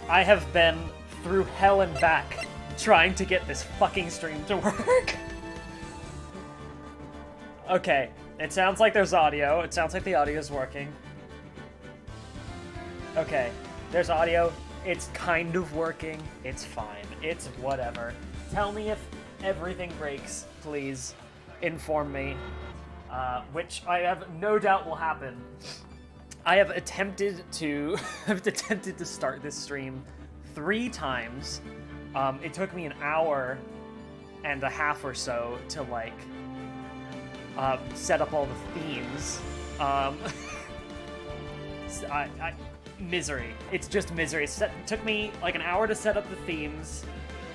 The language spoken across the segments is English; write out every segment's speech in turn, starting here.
I have been through hell and back trying to get this fucking stream to work. Okay, it sounds like there's audio. It sounds like the audio is working. Okay, there's audio. It's kind of working. It's fine. It's whatever. Tell me if everything breaks, please. Inform me. Which I have no doubt will happen. I have attempted to start this stream 3 times. It took me an hour and a half or so to like set up all the themes. Misery. It's just misery. It took me like an hour to set up the themes.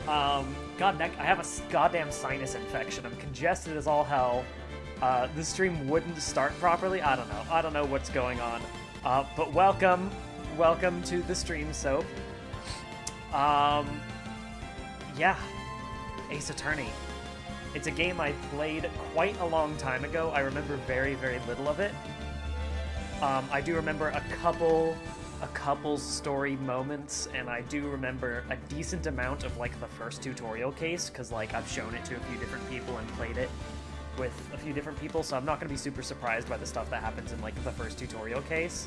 God, I have a goddamn sinus infection. I'm congested as all hell. The stream wouldn't start properly. I don't know. I don't know what's going on. But welcome to the stream, Soap. Yeah, Ace Attorney. It's a game I played quite a long time ago. I remember very, very little of it. I do remember a couple story moments, and I do remember a decent amount of like the first tutorial case, because like I've shown it to a few different people and played it with a few different people, so I'm not going to be super surprised by the stuff that happens in like the first tutorial case,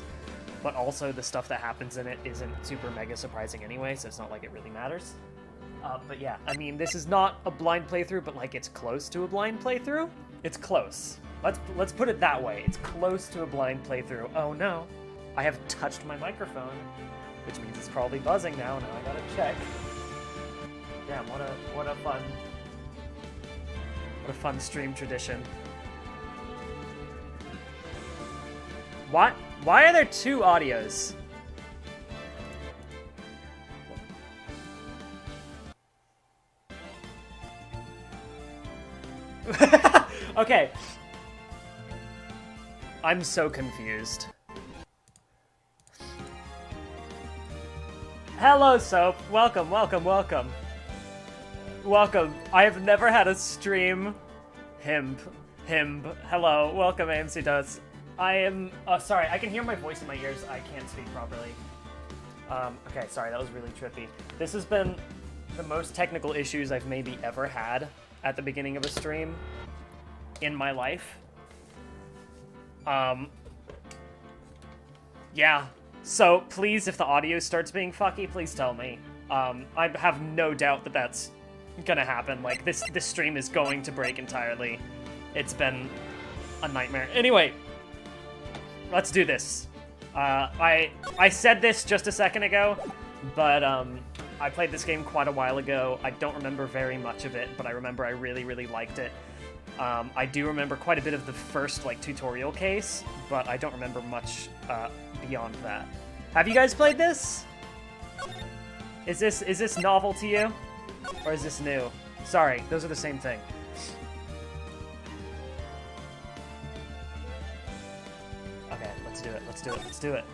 but also the stuff that happens in it isn't super mega surprising anyway, so it's not like it really matters. But yeah, I mean, this is not a blind playthrough, but like it's close to a blind playthrough. It's close. Let's put it that way. It's close to a blind playthrough. Oh no, I have touched my microphone, which means it's probably buzzing now. Now I gotta check. Damn, what a fun stream tradition. What? Why are there 2 audios? Okay. I'm so confused. Hello, Soap. Welcome. Welcome. I have never had a stream. Himb. Hello. Welcome, AMC Does. I am... sorry, I can hear my voice in my ears. I can't speak properly. Okay, sorry, that was really trippy. This has been the most technical issues I've maybe ever had at the beginning of a stream in my life. Yeah. So, please, if the audio starts being fucky, please tell me. I have no doubt that that's gonna happen. Like, this stream is going to break entirely. It's been a nightmare. Anyway, let's do this. I said this just a second ago, but I played this game quite a while ago. I don't remember very much of it, but I remember I really, really liked it. I do remember quite a bit of the first, like, tutorial case, but I don't remember much beyond that. Have you guys played this? Is this novel to you? Or is this new? Sorry, those are the same thing. Okay, let's do it.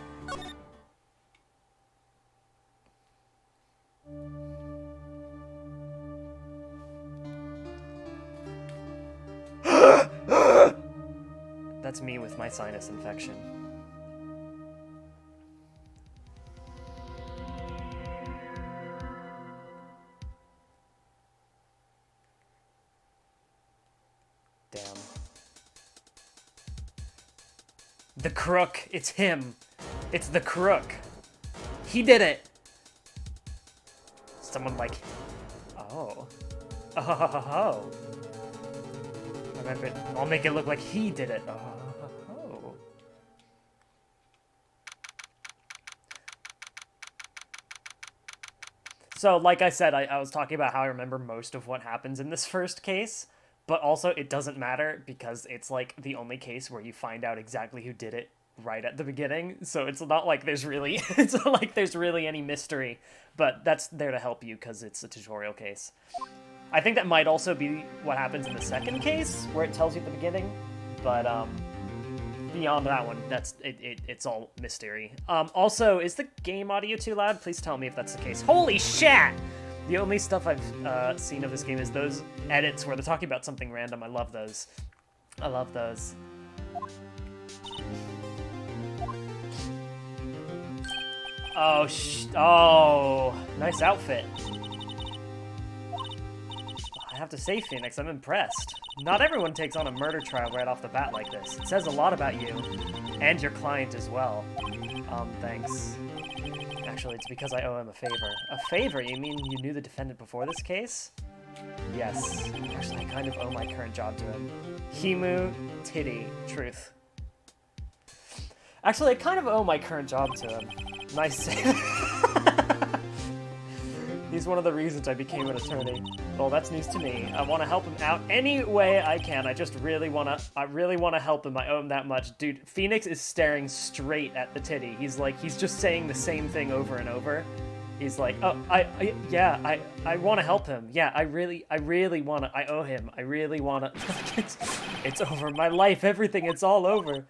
That's me with my sinus infection. Damn. The crook. It's him. It's the crook. He did it. Someone like... Oh. Oh. I'll make it look like he did it. Oh. So, like I said, I was talking about how I remember most of what happens in this first case, but also it doesn't matter because it's like the only case where you find out exactly who did it right at the beginning. So it's not like there's really any mystery, but that's there to help you because it's a tutorial case. I think that might also be what happens in the second case where it tells you at the beginning, but beyond that one, it's all mystery. Also, is the game audio too loud? Please tell me if that's the case. Holy shit! The only stuff I've seen of this game is those edits where they're talking about something random. I love those. Oh, oh, nice outfit. I have to say, Phoenix, I'm impressed. Not everyone takes on a murder trial right off the bat like this. It says a lot about you, and your client as well. Thanks. Actually, it's because I owe him a favor. A favor? You mean you knew the defendant before this case? Yes. Actually, I kind of owe my current job to him. Himu, titty, truth. Actually, I kind of owe my current job to him. Nice save. He's one of the reasons I became an attorney. Well, that's news to me. I want to help him out any way I can. I really want to help him. I owe him that much. Dude, Phoenix is staring straight at the titty. He's just saying the same thing over and over. He's like, oh, I want to help him. Yeah, I really want to. I owe him. I really want to. It's over. My life, everything, it's all over.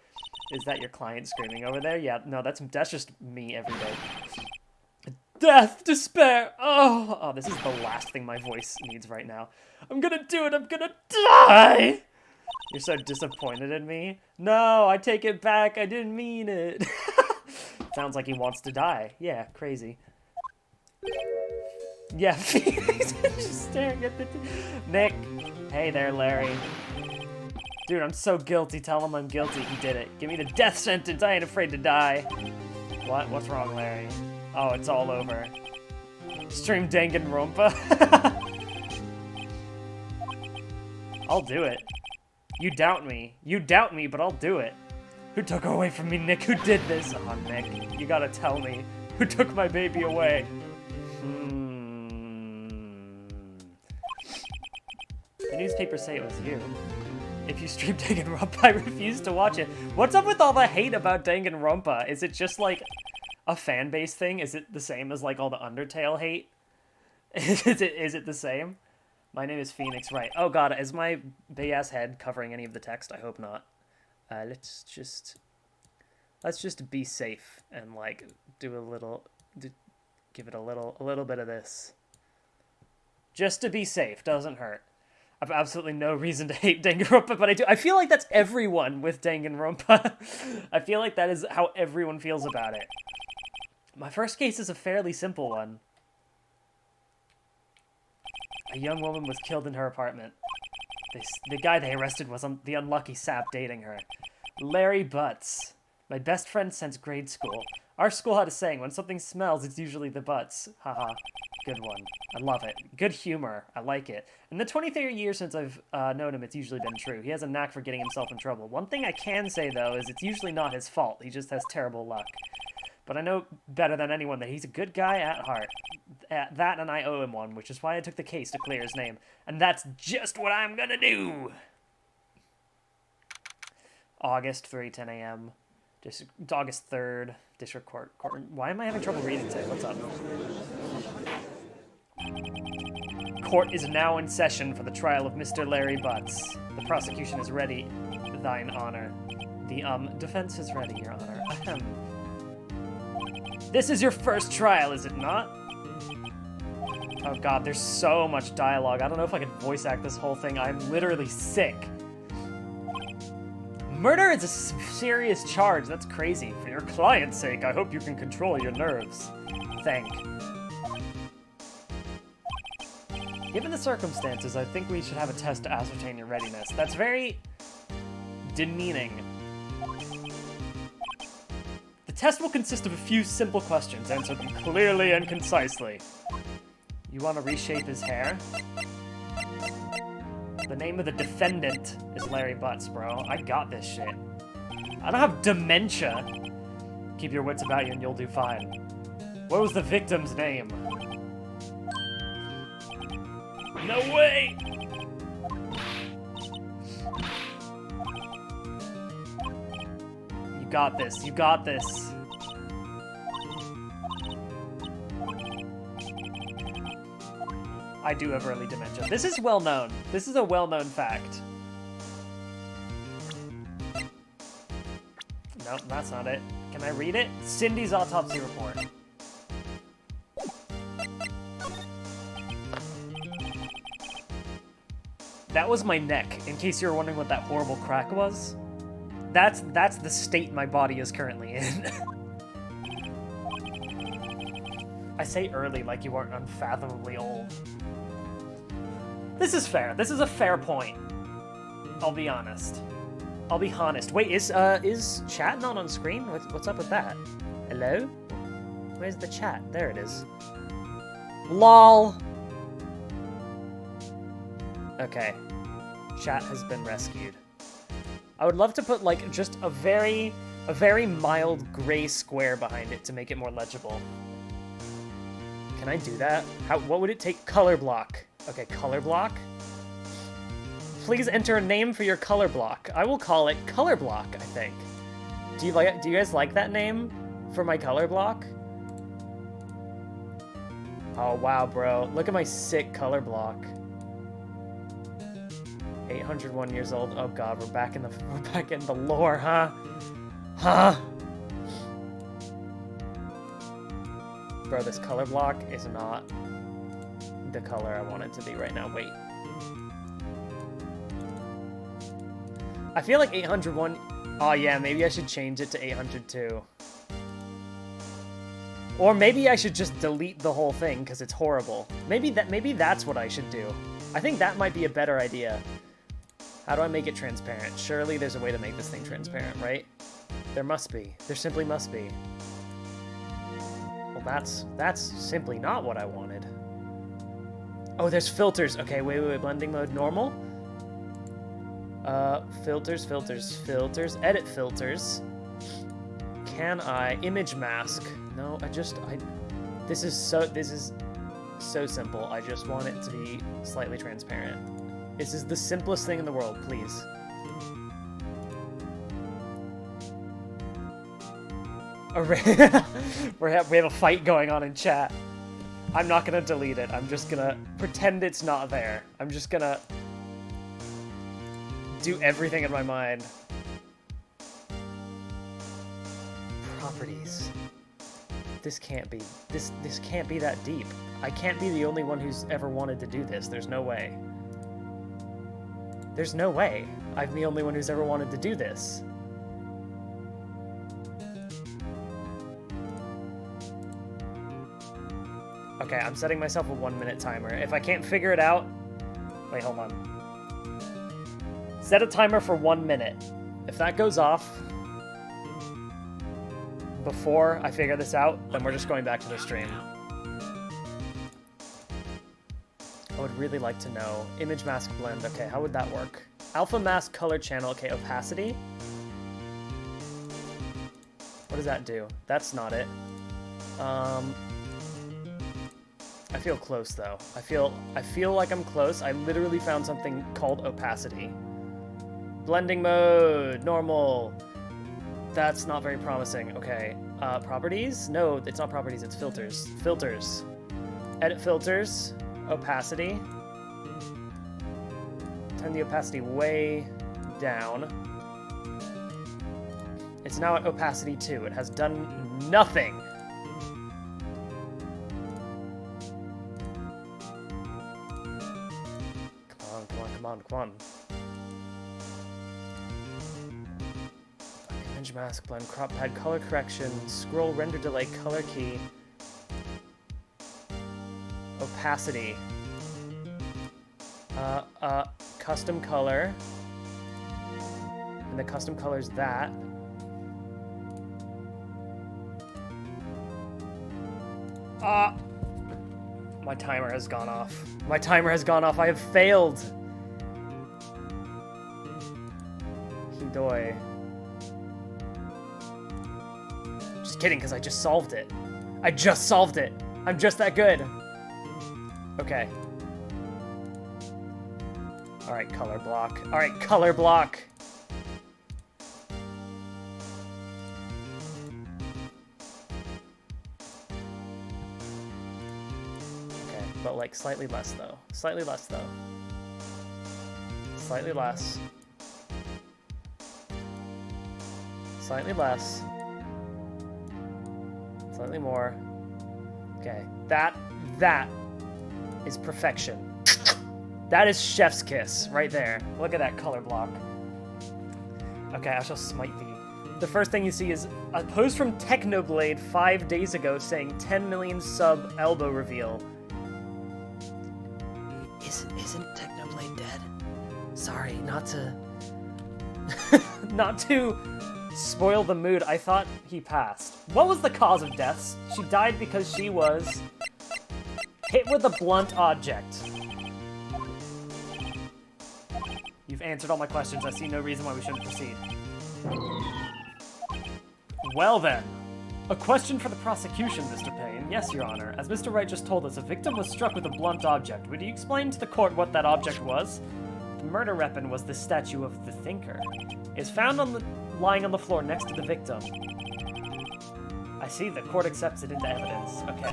Is that your client screaming over there? Yeah, no, that's just me every day. Death, despair, oh, this is the last thing my voice needs right now. I'm gonna do it, I'm gonna die! You're so disappointed in me. No, I take it back, I didn't mean it. Sounds like he wants to die. Yeah, crazy. Yeah, Phoenix is just staring at the... Nick, hey there, Larry. Dude, I'm so guilty, tell him I'm guilty, he did it. Give me the death sentence, I ain't afraid to die. What? What's wrong, Larry? Oh, it's all over. Stream Danganronpa. I'll do it. You doubt me. You doubt me, but I'll do it. Who took her away from me, Nick? Who did this? Oh, Nick, you gotta tell me. Who took my baby away? The newspapers say it was you. If you stream Danganronpa, I refuse to watch it. What's up with all the hate about Danganronpa? Is it just like a fan base thing? Is it the same as like all the Undertale hate? Is it the same? My name is Phoenix, right? Oh god, is my big ass head covering any of the text? I hope not. Let's just be safe and like give it a little bit of this. Just to be safe, doesn't hurt. I've absolutely no reason to hate Danganronpa, but I do. I feel like that's everyone with Danganronpa. I feel like that is how everyone feels about it. My first case is a fairly simple one. A young woman was killed in her apartment. The guy they arrested was the unlucky sap dating her. Larry Butts. My best friend since grade school. Our school had a saying, when something smells, it's usually the butts. Haha. Good one. I love it. Good humor. I like it. In the 23 years since I've known him, it's usually been true. He has a knack for getting himself in trouble. One thing I can say, though, is it's usually not his fault. He just has terrible luck. But I know better than anyone that he's a good guy at heart. That and I owe him one, which is why I took the case to clear his name. And that's just what I'm gonna do! August 3:10 a.m. August 3rd, District Court. Why am I having trouble reading today? What's up? Court is now in session for the trial of Mr. Larry Butts. The prosecution is ready, thine honor. The, defense is ready, your honor. Ahem. This is your first trial, is it not? Oh god, there's so much dialogue. I don't know if I can voice act this whole thing. I'm literally sick. Murder is a serious charge. That's crazy. For your client's sake, I hope you can control your nerves. Thank. Given the circumstances, I think we should have a test to ascertain your readiness. That's very demeaning. The test will consist of a few simple questions. Answer them clearly and concisely. You want to reshape his hair? The name of the defendant is Larry Butts, bro. I got this shit. I don't have dementia. Keep your wits about you and you'll do fine. What was the victim's name? No way! You got this. You got this. I do have early dementia. This is well known. This is a well-known fact. Nope, that's not it. Can I read it? Cindy's autopsy report. That was my neck, in case you were wondering what that horrible crack was. That's the state my body is currently in. I say early like you aren't unfathomably old. This is fair. This is a fair point. I'll be honest. I'll be honest. Wait, is chat not on screen? What's up with that? Hello? Where's the chat? There it is. LOL! Okay. Chat has been rescued. I would love to put, like, just a very mild gray square behind it to make it more legible. Can I do that? What would it take? Color block. Okay, color block. Please enter a name for your color block. I will call it color block, I think. Do you guys like that name for my color block? Oh wow, bro. Look at my sick color block. 801 years old. Oh god, we're back in the lore, huh? Huh? Bro, this color block is not the color I want it to be right now. Wait. I feel like 801... Oh yeah, maybe I should change it to 802. Or maybe I should just delete the whole thing because it's horrible. Maybe that's what I should do. I think that might be a better idea. How do I make it transparent? Surely there's a way to make this thing transparent, right? There must be. There simply must be. Well, that's simply not what I wanted. Oh, there's filters. Okay, wait. Blending mode normal. Filters, edit filters. Can I image mask? No, this is so simple. I just want it to be slightly transparent. This is the simplest thing in the world, please. We have a fight going on in chat. I'm not gonna delete it. I'm just gonna pretend it's not there. I'm just gonna do everything in my mind. Properties. This can't be that deep. I can't be the only one who's ever wanted to do this. There's no way. There's no way I'm the only one who's ever wanted to do this. Okay, I'm setting myself a 1-minute timer. If I can't figure it out... Wait, hold on. Set a timer for 1 minute. If that goes off before I figure this out, then we're just going back to the stream. I would really like to know. Image mask blend. Okay, how would that work? Alpha mask color channel. Okay, opacity. What does that do? That's not it. I feel close though. I feel like I'm close. I literally found something called opacity. Blending mode, normal. That's not very promising. Okay, properties? No, it's not properties, it's filters. Filters. Edit filters, opacity. Turn the opacity way down. It's now at opacity 2. It has done nothing. Come on. Image mask blend, crop pad, color correction, scroll, render delay, color key, opacity, custom color, and the custom color is that. My timer has gone off. My timer has gone off. I have failed. Hidoi. Just kidding, because I just solved it. I just solved it. I'm just that good. Okay. Alright, color block. Alright, color block. Okay, but like slightly less though. Slightly less though. Slightly less. Slightly less. Slightly more. Okay, that is perfection. That is chef's kiss right there. Look at that color block. Okay, I shall smite thee. the first thing you see is a post from Technoblade 5 days ago saying 10 million sub elbow reveal. Isn't Technoblade dead? Sorry, not to... not to spoil the mood, I thought he passed. What was the cause of death? She died because she was hit with a blunt object. You've answered all my questions. I see no reason why we shouldn't proceed. Well then, a question for the prosecution, Mr. Payne. Yes, Your Honor. As Mr. Wright just told us, a victim was struck with a blunt object. Would you explain to the court what that object was? The murder weapon was the statue of the Thinker. It's found lying on the floor next to the victim. I see. The court accepts it into evidence. Okay.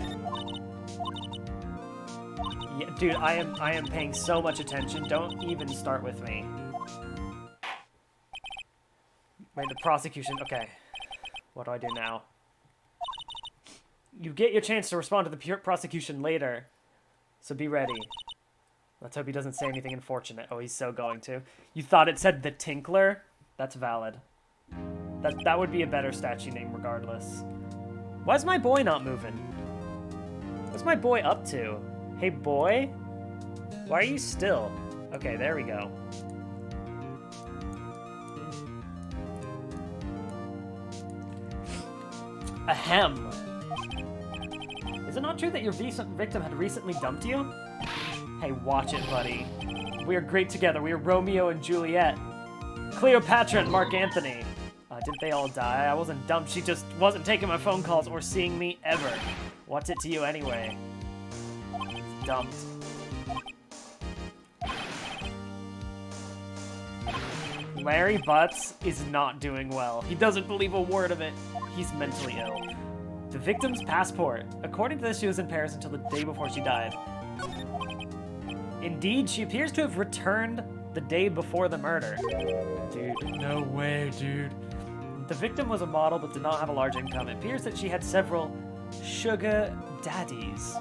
Yeah, dude, I am paying so much attention. Don't even start with me. Wait, the prosecution. Okay. What do I do now? You get your chance to respond to the prosecution later, so be ready. Let's hope he doesn't say anything unfortunate. Oh, he's so going to. You thought it said the Tinkler? That's valid. That would be a better statue name regardless. Why's my boy not moving? What's my boy up to? Hey, boy? Why are you still? Okay, there we go. Ahem. Is it not true that your victim had recently dumped you? Hey, watch it, buddy. We are great together. We are Romeo and Juliet. Cleopatra and Mark Antony. Didn't they all die? I wasn't dumped. She just wasn't taking my phone calls or seeing me ever. What's it to you anyway? Dumped. Larry Butts is not doing well. He doesn't believe a word of it. He's mentally ill. The victim's passport. According to this, she was in Paris until the day before she died. Indeed, she appears to have returned the day before the murder. Dude, no way, dude. The victim was a model but did not have a large income. It appears that she had several sugar daddies.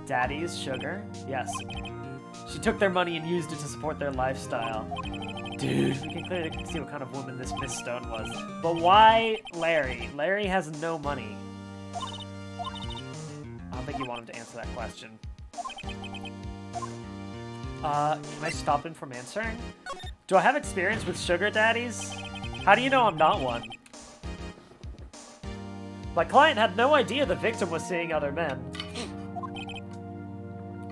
Daddies, sugar? Yes. She took their money and used it to support their lifestyle. Dude, we can clearly see what kind of woman this Miss Stone was. But why Larry? Larry has no money. I don't think you want him to answer that question. Can I stop him from answering? Do I have experience with sugar daddies? How do you know I'm not one? My client had no idea the victim was seeing other men.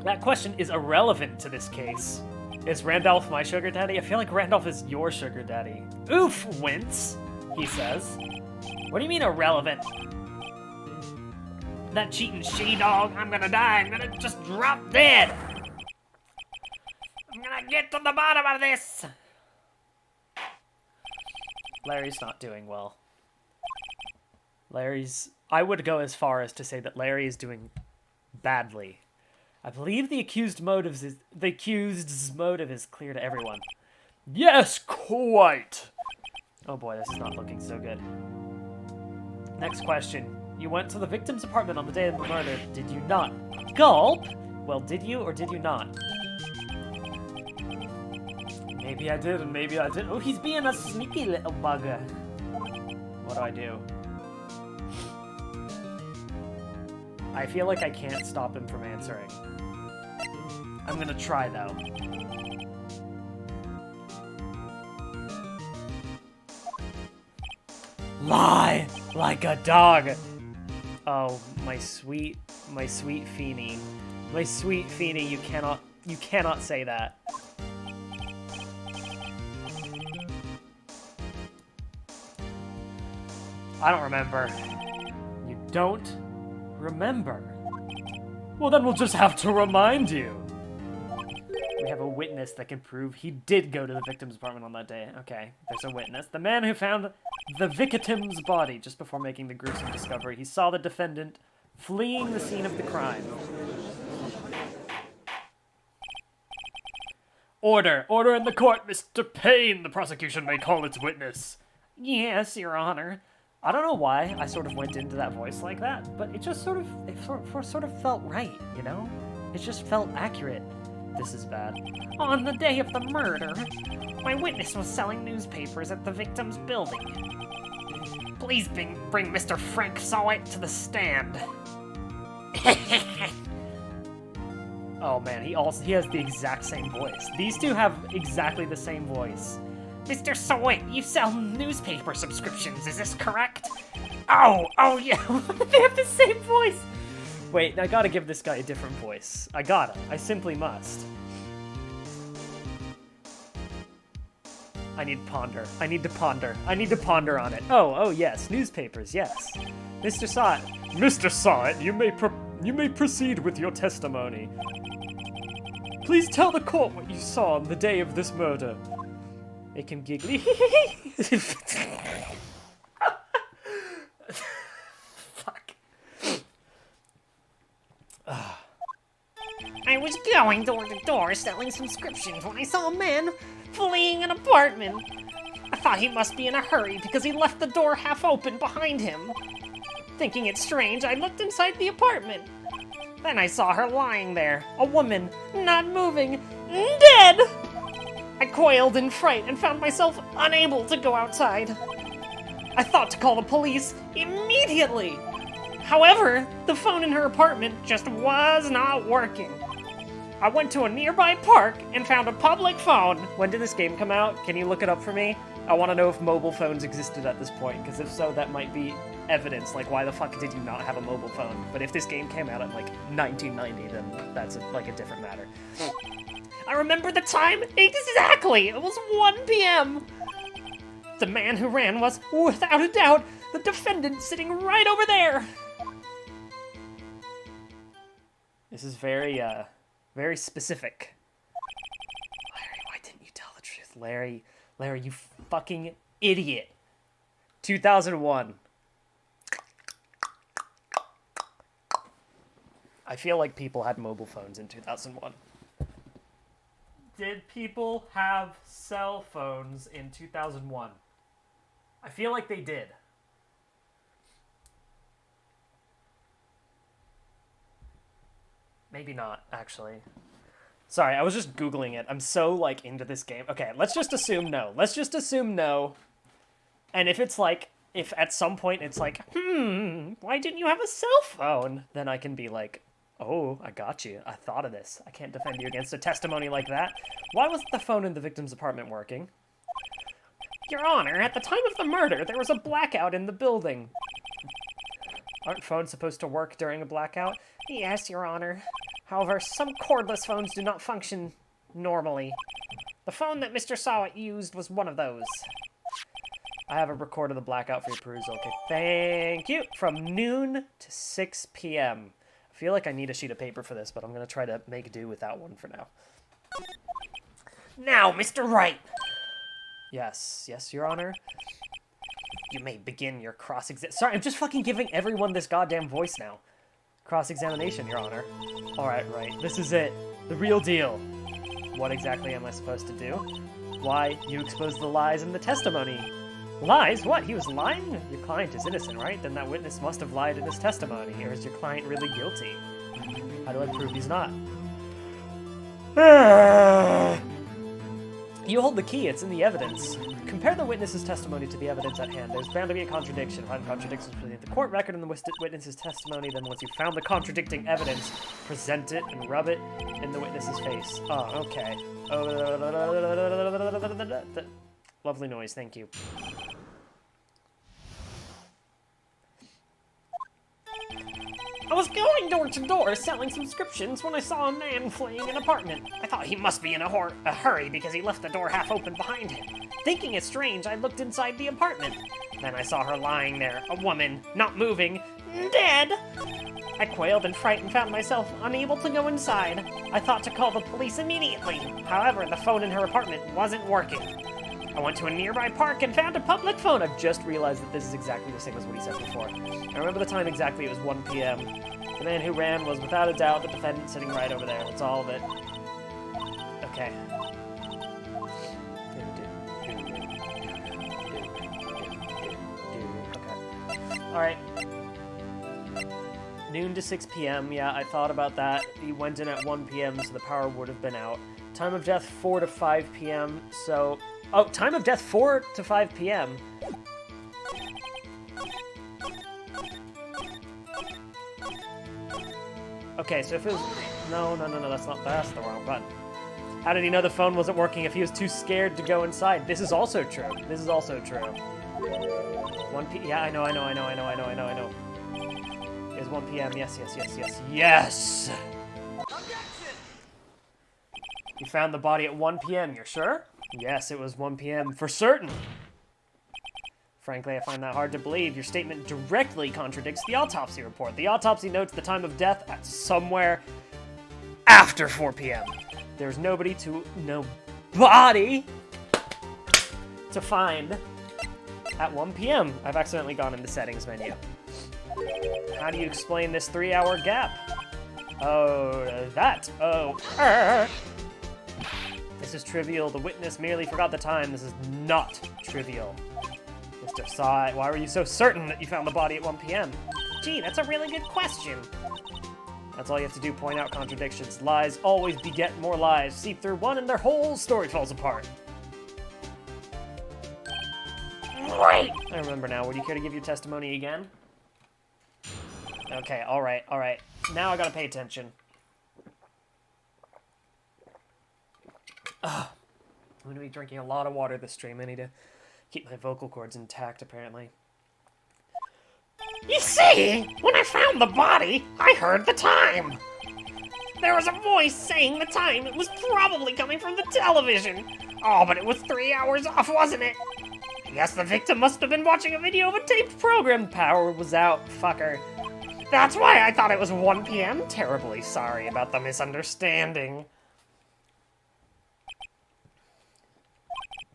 That question is irrelevant to this case. Is Randolph my sugar daddy? I feel like Randolph is your sugar daddy. Oof, wince, he says. What do you mean irrelevant? That cheating she-dog, I'm gonna die. I'm gonna just drop dead. I'm gonna get to the bottom of this. Larry's not doing well. I would go as far as to say that Larry is doing badly. I believe the accused's motive is clear to everyone. Yes, quite! Oh boy, this is not looking so good. Next question. You went to the victim's apartment on the day of the murder, did you not? Gulp! Well, did you or did you not? Maybe I did and maybe I didn't. Oh, he's being a sneaky little bugger. What do I do? I feel like I can't stop him from answering. I'm gonna try, though. Lie like a dog. Oh, my sweet Feeny. My sweet Feeny, you cannot say that. I don't remember. You don't remember? Well, then we'll just have to remind you. We have a witness that can prove he did go to the victim's apartment on that day. Okay, there's a witness. The man who found the victim's body just before making the gruesome discovery. He saw the defendant fleeing the scene of the crime. Order! Order in the court, Mr. Payne! The prosecution may call its witness. Yes, Your Honor. I don't know why I sort of went into that voice like that, but it just sort of felt right, you know? It just felt accurate. This is bad. On the day of the murder, my witness was selling newspapers at the victim's building. Please bring Mr. Frank Sawit to the stand. Oh man, he has the exact same voice. These two have exactly the same voice. Mr. Sawit, you sell newspaper subscriptions, is this correct? Oh yeah, they have the same voice! Wait, I gotta give this guy a different voice. I simply must. I need to ponder on it. Oh yes, newspapers, yes. Mr. Sawit, you may proceed with your testimony. Please tell the court what you saw on the day of this murder. Make him giggly. Fuck. I was going door to door selling subscriptions when I saw a man fleeing an apartment. I thought he must be in a hurry because he left the door half open behind him. Thinking it strange, I looked inside the apartment. Then I saw her lying there, a woman, not moving, dead! I quailed in fright and found myself unable to go outside. I thought to call the police immediately. However, the phone in her apartment just was not working. I went to a nearby park and found a public phone. When did this game come out? Can you look it up for me? I want to know if mobile phones existed at this point, because if so, that might be evidence. Like, why the fuck did you not have a mobile phone? But if this game came out in, like, 1990, then that's, a different matter. I remember the time exactly! It was 1 p.m. The man who ran was, without a doubt, the defendant sitting right over there. This is very specific. Larry, why didn't you tell the truth? Larry, you fucking idiot. 2001. I feel like people had mobile phones in 2001. Did people have cell phones in 2001? I feel like they did. Maybe not, actually. Sorry, I was just Googling it. I'm so, like, into this game. Okay, let's just assume no. And if it's like, if at some point it's like, why didn't you have a cell phone? Then I can be like, oh, I got you. I thought of this. I can't defend you against a testimony like that. Why wasn't the phone in the victim's apartment working? Your Honor, at the time of the murder, there was a blackout in the building. Aren't phones supposed to work during a blackout? Yes, Your Honor. However, some cordless phones do not function normally. The phone that Mr. Sawit used was one of those. I have a record of the blackout for your perusal. Okay, thank you. From noon to 6 p.m. I feel like I need a sheet of paper for this, but I'm going to try to make do without one for now. Now, Mr. Wright. Yes, Your Honor. You may begin your cross-examination. Sorry, I'm just fucking giving everyone this goddamn voice now. Cross-examination, Your Honor. Alright, right. This is it. The real deal. What exactly am I supposed to do? Why, you exposed the lies in the testimony. Lies? What? He was lying? Your client is innocent, right? Then that witness must have lied in his testimony. Or is your client really guilty? How do I prove he's not? You hold the key, it's in the evidence. Compare the witness's testimony to the evidence at hand. There's bound to be a contradiction. Find contradictions between the court record and the witness's testimony. Then once you've found the contradicting evidence, present it and rub it in the witness's face. Oh, okay. Lovely noise, thank you. I was going door to door selling subscriptions when I saw a man fleeing an apartment. I thought he must be in a hurry because he left the door half open behind him. Thinking it strange, I looked inside the apartment. Then I saw her lying there, a woman, not moving, dead. I quailed in fright and found myself unable to go inside. I thought to call the police immediately. However, the phone in her apartment wasn't working. I went to a nearby park and found a public phone. I've just realized that this is exactly the same as what he said before. I remember the time exactly, it was 1 p.m. The man who ran was without a doubt the defendant sitting right over there. That's all of it. Okay. Okay. Alright. Noon to 6 p.m. Yeah, I thought about that. He went in at 1 p.m., so the power would have been out. Time of death, 4 to 5 p.m., so... Oh, time of death, 4 to 5 p.m. Okay, so if it was... No, that's the wrong button. How did he know the phone wasn't working if he was too scared to go inside? This is also true. 1 p... Yeah, I know. It was 1 p.m. Yes! You found the body at 1 p.m., you're sure? Yes, it was 1 p.m. for certain. Frankly, I find that hard to believe. Your statement directly contradicts the autopsy report. The autopsy notes the time of death at somewhere after 4 p.m. There's no body to find at 1 p.m. I've accidentally gone in the settings menu. How do you explain this 3-hour gap? This is trivial. The witness merely forgot the time. This is not trivial. Mr. Saw It, why were you so certain that you found the body at 1 p.m.? Gee, that's a really good question. That's all you have to do, point out contradictions. Lies always beget more lies. Seep through one and their whole story falls apart. Right! I remember now. Would you care to give your testimony again? Okay, alright. Now I gotta pay attention. I'm gonna be drinking a lot of water this stream. I need to keep my vocal cords intact, apparently. You see, when I found the body, I heard the time. There was a voice saying the time. It was probably coming from the television. Oh, but it was 3 hours off, wasn't it? I guess the victim must have been watching a video of a taped program. Power was out, fucker. That's why I thought it was 1 p.m. Terribly sorry about the misunderstanding.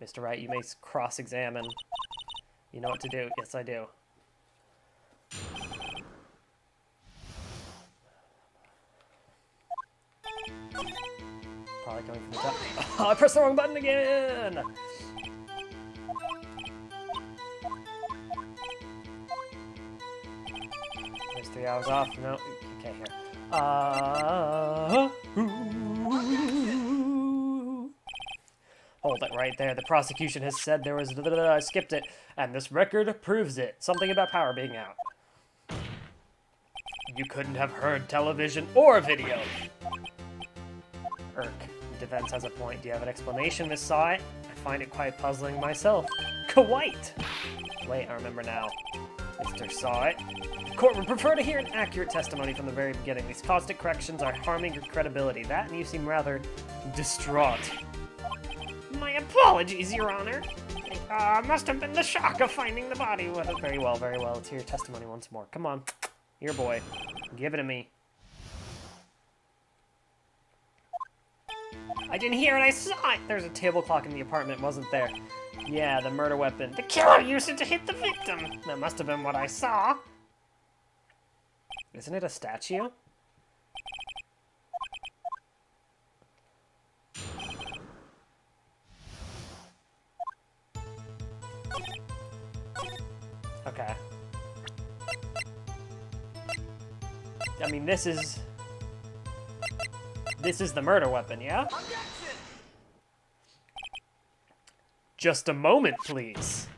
Mr. Wright, you may cross-examine. You know what to do. Yes, I do. Probably coming from the top. Oh, I pressed the wrong button again! There's 3 hours off. No, okay, here. Hold it right there. The prosecution has said there was... I skipped it. And this record proves it. Something about power being out. You couldn't have heard television or video. Irk. The defense has a point. Do you have an explanation, Miss Saw It? I find it quite puzzling myself. Quite! Wait, I remember now. Mr. Saw It. The court would prefer to hear an accurate testimony from the very beginning. These caustic corrections are harming your credibility. That and you seem rather distraught. My apologies, Your Honor. Must have been the shock of finding the body with it. Very well. Let's hear your testimony once more. Come on. Here, boy. Give it to me. I didn't hear it, I saw it! There's a table clock in the apartment, wasn't there? Yeah, the murder weapon. The killer used it to hit the victim. That must have been what I saw. Isn't it a statue? Okay. I mean, this is the murder weapon, yeah? Just a moment, please.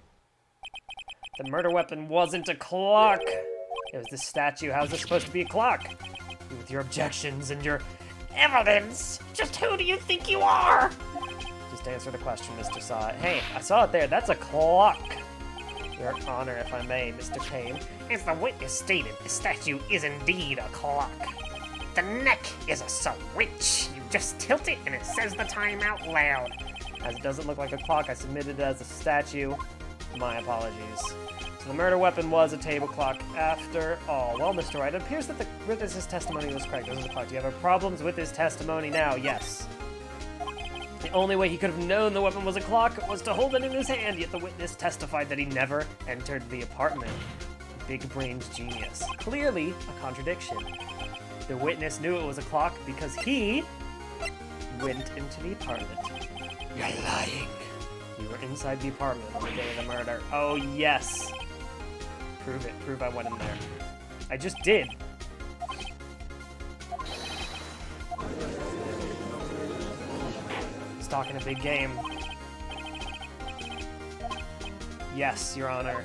The murder weapon wasn't a clock. It was the statue. How's this supposed to be a clock? With your objections and your evidence. Just who do you think you are? Just answer the question, Mr. Saw It. Hey, I saw it there. That's a clock. Your Honor, if I may, Mr. Kane. As the witness stated, the statue is indeed a clock. The neck is a switch. You just tilt it and it says the time out loud. As it doesn't look like a clock, I submitted it as a statue. My apologies. So the murder weapon was a table clock after all. Well, Mr. Wright, it appears that the witness's testimony was correct. This is a clock. Do you have problems with his testimony now? Yes. The only way he could have known the weapon was a clock was to hold it in his hand, yet the witness testified that he never entered the apartment. Big-brained genius. Clearly a contradiction. The witness knew it was a clock because he went into the apartment. You're lying. You were inside the apartment on the day of the murder. Oh, yes. Prove it. Prove I went in there. I just did. He's talking a big game. Yes, Your Honor.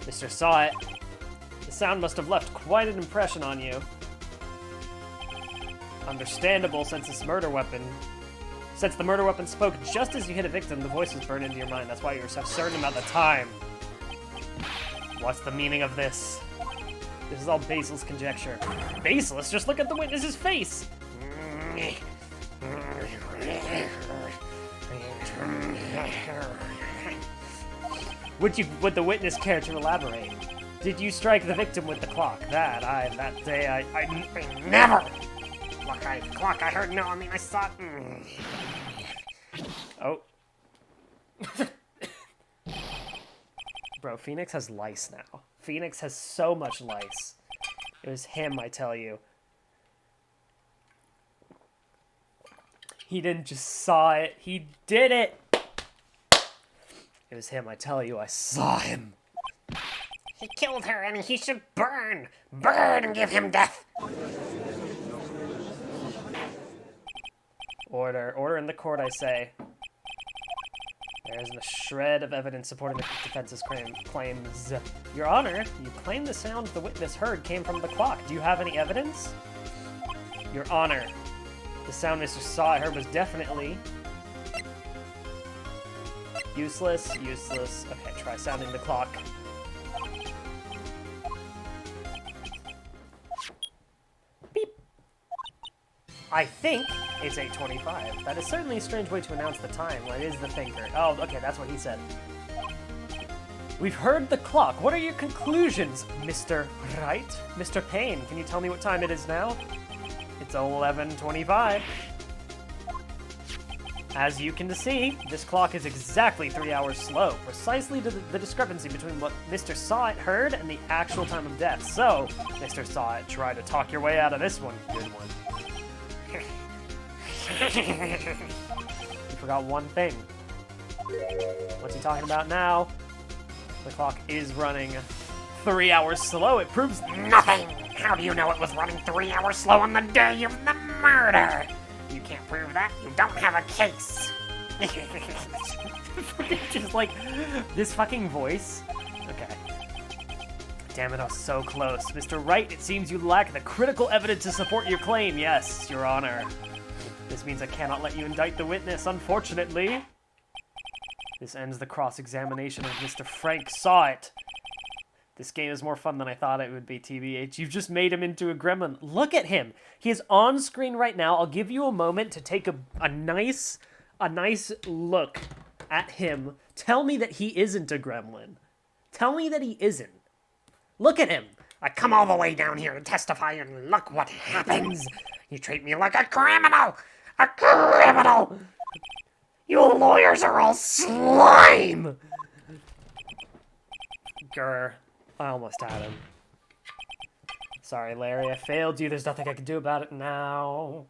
Mr. Saw It. The sound must have left quite an impression on you. Understandable since the murder weapon spoke just as you hit a victim, the voice was burned into your mind. That's why you were so certain about the time. What's the meaning of this? This is all Basil's conjecture. Baseless? Just look at the witness's face! Would the witness care to elaborate? Did you strike the victim with the clock? That day I never! Clock, I heard no, I mean I saw it. Oh. Bro, Phoenix has lice now. Phoenix has so much lice. It was him, I tell you. He didn't just saw it, he did it! It was him, I tell you, I saw him. He killed her and he should burn! Burn and give him death! Order in the court, I say. There isn't a shred of evidence supporting the defense's claims. Your Honor, you claim the sound the witness heard came from the clock. Do you have any evidence? Your Honor, the sound Mr. Saw heard was definitely... useless. Okay, try sounding the clock. Beep. I think it's 8:25. That is certainly a strange way to announce the time. What is the thinker? Oh, okay, that's what he said. We've heard the clock. What are your conclusions, Mr. Wright? Mr. Payne, can you tell me what time it is now? It's 11:25. As you can see, this clock is exactly 3 hours slow, precisely to the discrepancy between what Mr. Saw It heard and the actual time of death. So, Mr. Saw It, try to talk your way out of this one. Good one. You forgot one thing. What's he talking about now? The clock is running 3 hours slow. It proves Nothing! How do you know it was running 3 hours slow on the day of the murder? You can't prove that. You don't have a case. just like this fucking voice. Okay. Damn it, I was so close. Mr. Wright, it seems you lack the critical evidence to support your claim. Yes, Your Honor. This means I cannot let you indict the witness, unfortunately. This ends the cross-examination of Mr. Frank Saw It. This game is more fun than I thought it would be, TBH. You've just made him into a gremlin. Look at him. He is on screen right now. I'll give you a moment to take a nice look at him. Tell me that he isn't a gremlin. Tell me that he isn't. Look at him. I come all the way down here to testify and look what happens. You treat me like a criminal. A criminal. You lawyers are all slime. Grr. I almost had him. Sorry, Larry, I failed you. There's nothing I can do about it now.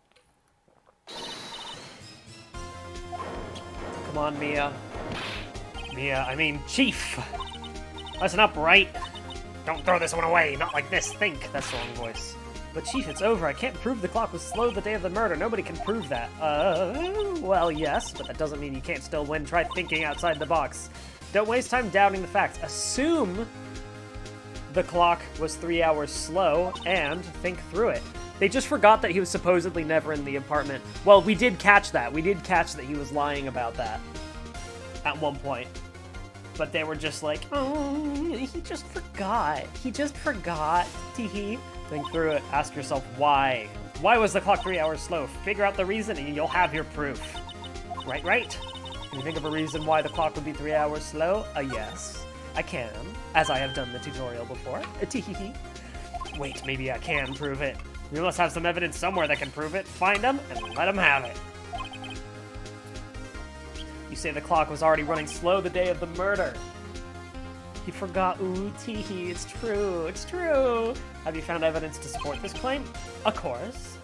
Come on, Mia. Chief! Listen up, Wright. Don't throw this one away. Not like this. Think. That's the wrong voice. But Chief, it's over. I can't prove the clock was slow the day of the murder. Nobody can prove that. Well, yes, but that doesn't mean you can't still win. Try thinking outside the box. Don't waste time doubting the facts. Assume the clock was 3 hours slow, and think through it. They just forgot that he was supposedly never in the apartment. Well, we did catch that. We did catch that he was lying about that at one point. But they were just like, oh, he just forgot. He just forgot. Teehee. Think through it. Ask yourself why. Why was the clock 3 hours slow? Figure out the reason and you'll have your proof. Right? Can you think of a reason why the clock would be 3 hours slow? Yes. I can, as I have done the tutorial before. Wait, maybe I can prove it. We must have some evidence somewhere that can prove it. Find them and let them have it. You say the clock was already running slow the day of the murder. He forgot. Ooh, teehee, it's true. Have you found evidence to support this claim? Of course.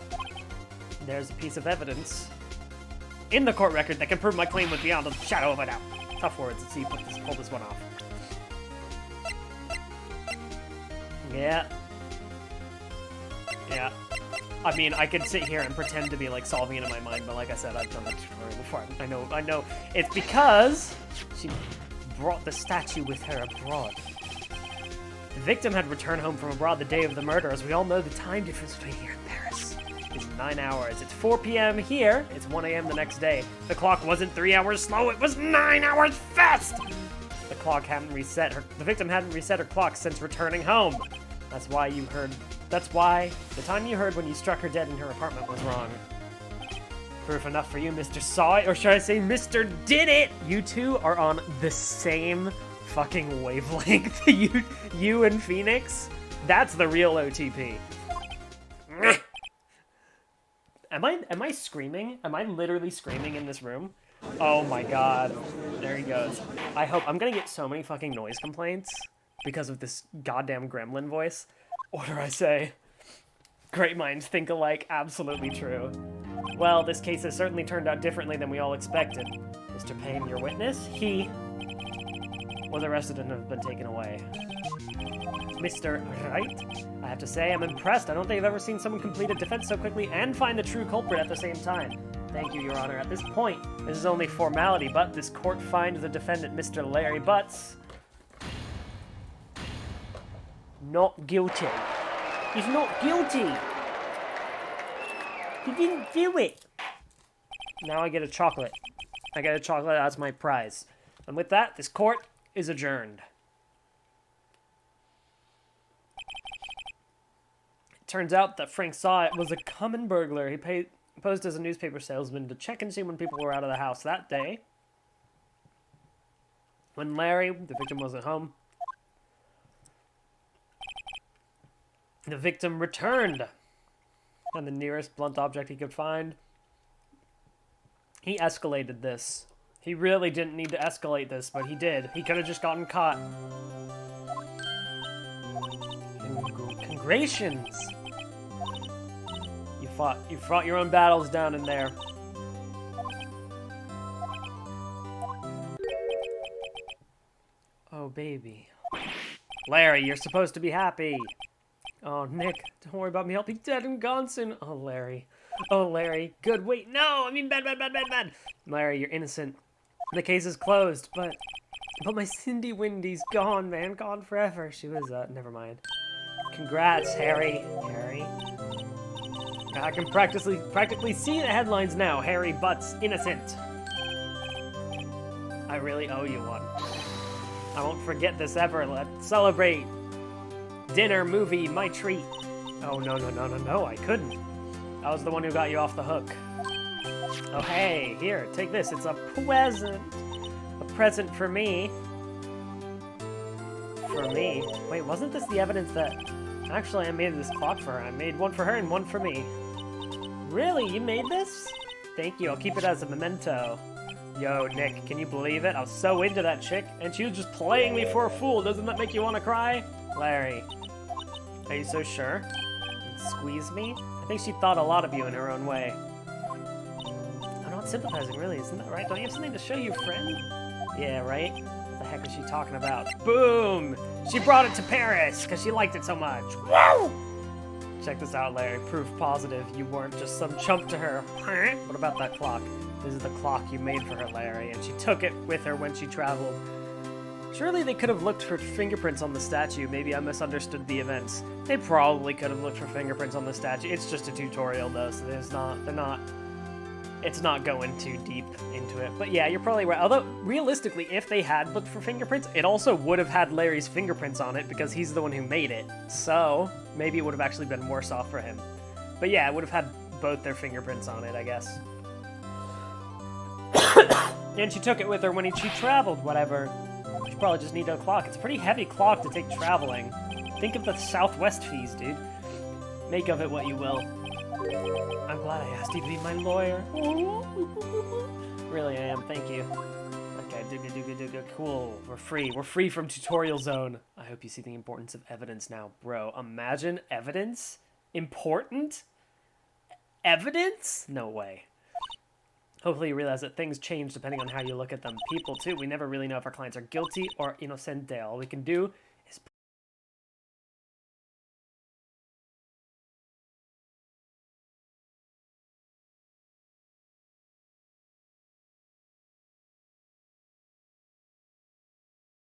There's a piece of evidence in the court record that can prove my claim with beyond a shadow of a doubt. Tough words. Let's see if we pull this one off. Yeah. Yeah. I mean, I could sit here and pretend to be, like, solving it in my mind, but like I said, I've done that tutorial before. I know. It's because she brought the statue with her abroad. The victim had returned home from abroad the day of the murder. As we all know, the time difference between here and Paris is 9 hours. It's 4 p.m. here. It's 1 a.m. the next day. The clock wasn't 3 hours slow. It was 9 hours fast. The clock hadn't reset her. The victim hadn't reset her clock since returning home. That's why the time you heard when you struck her dead in her apartment was wrong. Proof enough for you, Mr. Saw It, or should I say Mr. Did It? You two are on the same fucking wavelength. you and Phoenix. That's the real OTP. Am I screaming? Am I literally screaming in this room? Oh my god. There he goes. I'm gonna get so many fucking noise complaints because of this goddamn gremlin voice. What do I say? Great minds think alike, absolutely true. Well, this case has certainly turned out differently than we all expected. Mr. Payne, your witness, he was arrested and has been taken away. Mr. Wright, I have to say, I'm impressed. I don't think I've ever seen someone complete a defense so quickly and find the true culprit at the same time. Thank you, Your Honor. At this point, this is only formality, but this court finds the defendant, Mr. Larry Butts, not guilty. He's not guilty. He didn't do it. Now I get a chocolate. I get a chocolate as my prize. And with that, this court is adjourned. It turns out that Frank Saw It was a common burglar. He posed as a newspaper salesman to check and see when people were out of the house that day. When Larry, the victim, wasn't home, the victim returned, and the nearest blunt object he could find. He escalated this. He really didn't need to escalate this, but he did. He could have just gotten caught. Congratulations! You fought your own battles down in there. Oh, baby. Larry, you're supposed to be happy. Oh, Nick, don't worry about me. I'll be dead and gone soon. Oh, Larry. Oh, Larry. Good. Wait, no! I mean, bad. Larry, you're innocent. The case is closed, but my Cindy Windy's gone, man. Gone forever. She was, never mind. Congrats, Harry. I can practically see the headlines now. Harry Butts, innocent. I really owe you one. I won't forget this ever. Let's celebrate. Dinner, movie, my treat. Oh, no, I couldn't. I was the one who got you off the hook. Oh, hey, here, take this. It's a present. A present for me. For me? Wait, wasn't this the evidence that... Actually, I made this clock for her. I made one for her and one for me. Really? You made this? Thank you. I'll keep it as a memento. Yo, Nick, can you believe it? I was so into that chick, and she was just playing me for a fool. Doesn't that make you want to cry? Larry, are you so sure? Squeeze me? I think she thought a lot of you in her own way. I'm not sympathizing, really. Isn't that right? Don't you have something to show your friend? Yeah, right? What the heck is she talking about? Boom! She brought it to Paris because she liked it so much. Woo! Check this out, Larry. Proof positive you weren't just some chump to her. What about that clock? This is the clock you made for her, Larry, and she took it with her when she traveled. Surely they could have looked for fingerprints on the statue. Maybe I misunderstood the events. They probably could have looked for fingerprints on the statue. It's just a tutorial, though, so it's not going too deep into it. But yeah, you're probably right. Although, realistically, if they had looked for fingerprints, it also would have had Larry's fingerprints on it because he's the one who made it. So, maybe it would have actually been worse off for him. But yeah, it would have had both their fingerprints on it, I guess. And she took it with her when she traveled, whatever. She probably just needed a clock. It's a pretty heavy clock to take traveling. Think of the Southwest fees, dude. Make of it what you will. I'm glad I asked you to be my lawyer. Really, I am. Thank you. Okay, do. Cool. We're free. We're free from tutorial zone. I hope you see the importance of evidence now. Bro, imagine evidence? Important? Evidence? No way. Hopefully you realize that things change depending on how you look at them. People, too, we never really know if our clients are guilty or innocent. All we can do